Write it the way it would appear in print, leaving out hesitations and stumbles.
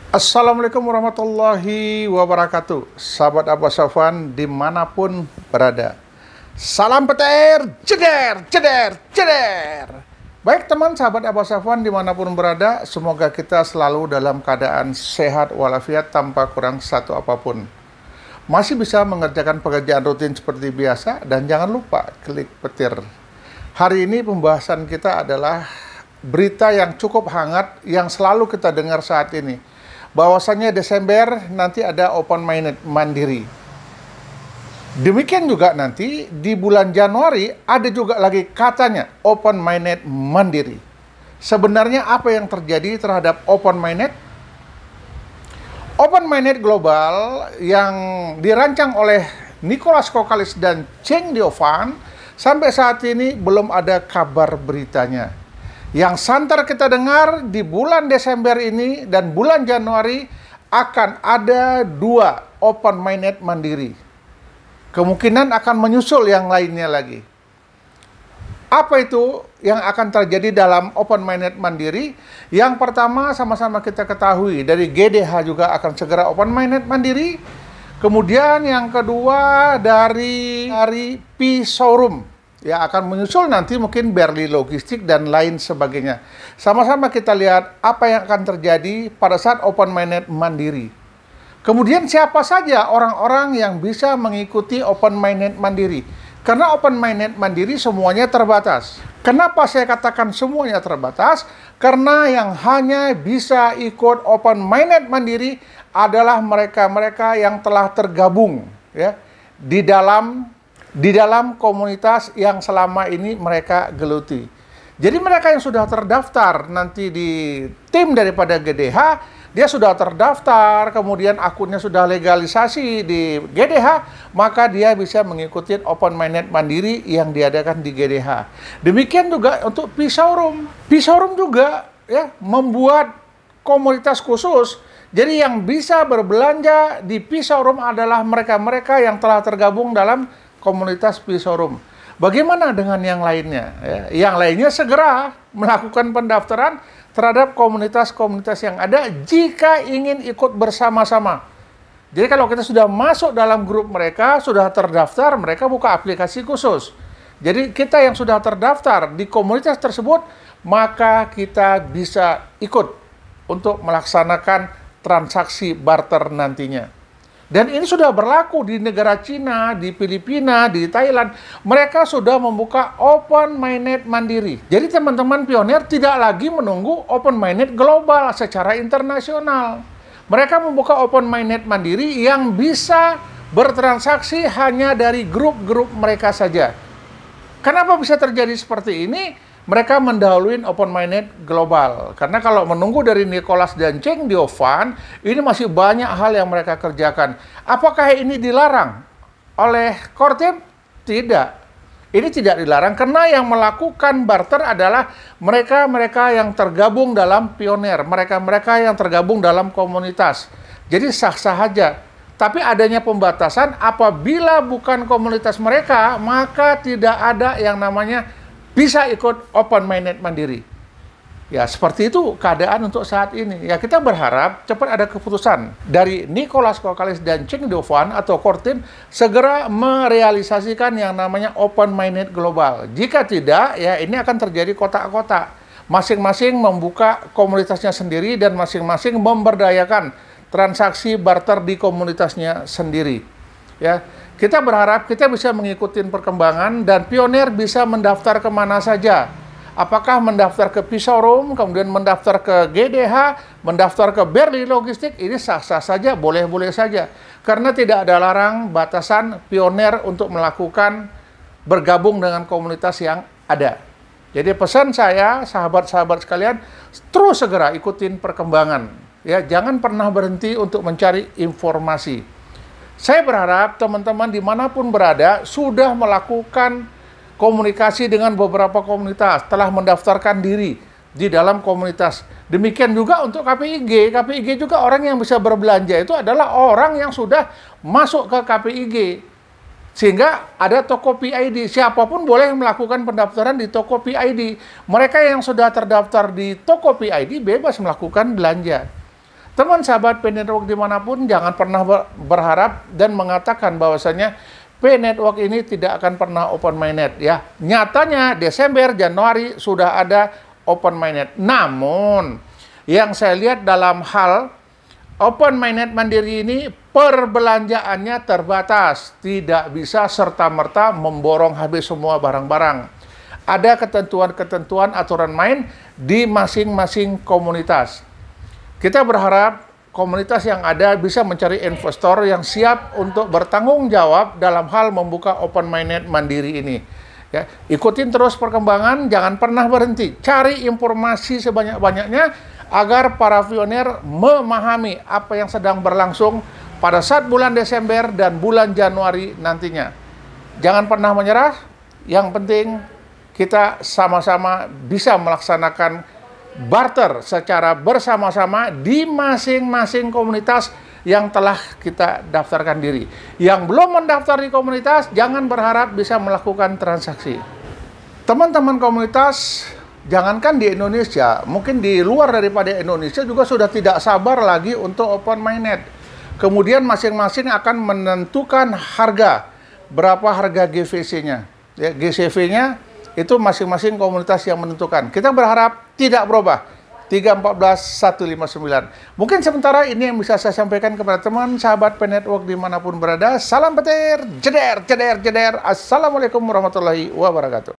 Assalamualaikum warahmatullahi wabarakatuh. Sahabat Abbas Sofwan dimanapun berada. Salam petir, ceder, ceder, ceder. Baik teman sahabat Abbas Sofwan dimanapun berada, semoga kita selalu dalam keadaan sehat walafiat tanpa kurang satu apapun. Masih bisa mengerjakan pekerjaan rutin seperti biasa dan jangan lupa klik petir. Hari ini pembahasan kita adalah berita yang cukup hangat yang selalu kita dengar saat ini. Bahwasannya Desember nanti ada open minded mandiri. Demikian juga nanti di bulan Januari ada juga lagi katanya open minded mandiri. Sebenarnya apa yang terjadi terhadap open minded? Open minded global yang dirancang oleh Nicholas Kokalis dan Cheng Diovan sampai saat ini belum ada kabar beritanya. Yang santer kita dengar di bulan Desember ini dan bulan Januari akan ada 2 open minded mandiri. Kemungkinan akan menyusul yang lainnya lagi. Apa itu yang akan terjadi dalam open minded mandiri? Yang pertama sama-sama kita ketahui dari GDH juga akan segera open minded mandiri. Kemudian yang kedua dari P-Showroom. Ya, akan menyusul nanti mungkin Berli Logistik dan lain sebagainya. Sama-sama kita lihat apa yang akan terjadi pada saat open minded mandiri. Kemudian siapa saja orang-orang yang bisa mengikuti open minded mandiri? Karena open minded mandiri semuanya terbatas. Kenapa saya katakan semuanya terbatas? Karena yang hanya bisa ikut open minded mandiri adalah mereka-mereka yang telah tergabung ya di dalam komunitas yang selama ini mereka geluti. Jadi mereka yang sudah terdaftar nanti di tim daripada GDH, dia sudah terdaftar, kemudian akunnya sudah legalisasi di GDH, maka dia bisa mengikuti open minded mandiri yang diadakan di GDH. Demikian juga untuk P-Showroom. P-Showroom juga ya membuat komunitas khusus. Jadi yang bisa berbelanja di P-Showroom adalah mereka-mereka yang telah tergabung dalam komunitas P-Showroom. Bagaimana dengan yang lainnya? Ya, yang lainnya segera melakukan pendaftaran terhadap komunitas-komunitas yang ada jika ingin ikut bersama-sama. Jadi kalau kita sudah masuk dalam grup mereka, sudah terdaftar, mereka buka aplikasi khusus. Jadi kita yang sudah terdaftar di komunitas tersebut, maka kita bisa ikut untuk melaksanakan transaksi barter nantinya. Dan ini sudah berlaku di negara Cina, di Filipina, di Thailand. Mereka sudah membuka open minded mandiri. Jadi teman-teman pionir tidak lagi menunggu open minded global secara internasional. Mereka membuka open minded mandiri yang bisa bertransaksi hanya dari grup-grup mereka saja. Kenapa bisa terjadi seperti ini? Mereka mendahului open minded global. Karena kalau menunggu dari Nicholas dan Cheng Diovan, ini masih banyak hal yang mereka kerjakan. Apakah ini dilarang oleh Kortim? Tidak. Ini tidak dilarang karena yang melakukan barter adalah mereka-mereka yang tergabung dalam pionir, mereka-mereka yang tergabung dalam komunitas. Jadi sah-sah saja. Tapi adanya pembatasan apabila bukan komunitas mereka, maka tidak ada yang namanya bisa ikut open minded mandiri. Ya, seperti itu keadaan untuk saat ini. Ya, kita berharap cepat ada keputusan dari Nicholas Kokalis dan Cheng Diovan atau Kortim segera merealisasikan yang namanya open minded global. Jika tidak, ya ini akan terjadi kotak-kotak. Masing-masing membuka komunitasnya sendiri dan masing-masing memberdayakan transaksi barter di komunitasnya sendiri. Ya, kita berharap kita bisa mengikuti perkembangan dan pionir bisa mendaftar kemana saja. Apakah mendaftar ke P-Showroom, kemudian mendaftar ke GDH, mendaftar ke Berli Logistik, ini sah-sah saja, boleh-boleh saja. Karena tidak ada larang batasan pionir untuk melakukan bergabung dengan komunitas yang ada. Jadi pesan saya, sahabat-sahabat sekalian, terus segera ikutin perkembangan. Ya, jangan pernah berhenti untuk mencari informasi. Saya berharap teman-teman dimanapun berada sudah melakukan komunikasi dengan beberapa komunitas, telah mendaftarkan diri di dalam komunitas. Demikian juga untuk KPIG. KPIG juga orang yang bisa berbelanja itu adalah orang yang sudah masuk ke KPIG. Sehingga ada toko PID. Siapapun boleh melakukan pendaftaran di toko PID. Mereka yang sudah terdaftar di toko PID bebas melakukan belanja. Teman sahabat P-Network dimanapun, jangan pernah berharap dan mengatakan bahwasanya P-Network ini tidak akan pernah open mainnet ya. Nyatanya Desember, Januari sudah ada open mainnet. Namun yang saya lihat dalam hal open mainnet mandiri ini perbelanjaannya terbatas, tidak bisa serta-merta memborong habis semua barang-barang. Ada ketentuan-ketentuan aturan main di masing-masing komunitas. Kita berharap komunitas yang ada bisa mencari investor yang siap untuk bertanggung jawab dalam hal membuka open mainnet mandiri ini. Ya, ikutin terus perkembangan, jangan pernah berhenti. Cari informasi sebanyak-banyaknya agar para pionir memahami apa yang sedang berlangsung pada saat bulan Desember dan bulan Januari nantinya. Jangan pernah menyerah, yang penting kita sama-sama bisa melaksanakan barter secara bersama-sama di masing-masing komunitas yang telah kita daftarkan diri. Yang belum mendaftar di komunitas, jangan berharap bisa melakukan transaksi. Teman-teman komunitas, jangankan di Indonesia, mungkin di luar daripada Indonesia juga sudah tidak sabar lagi untuk open mainnet. Kemudian masing-masing akan menentukan harga, berapa harga GVC-nya. Ya, GCV-nya itu masing-masing komunitas yang menentukan. Kita berharap tidak berubah. 314 159. Mungkin sementara ini yang bisa saya sampaikan kepada teman sahabat P-Network dimanapun berada. Salam petir, jeder, jeder, jeder. Assalamualaikum warahmatullahi wabarakatuh.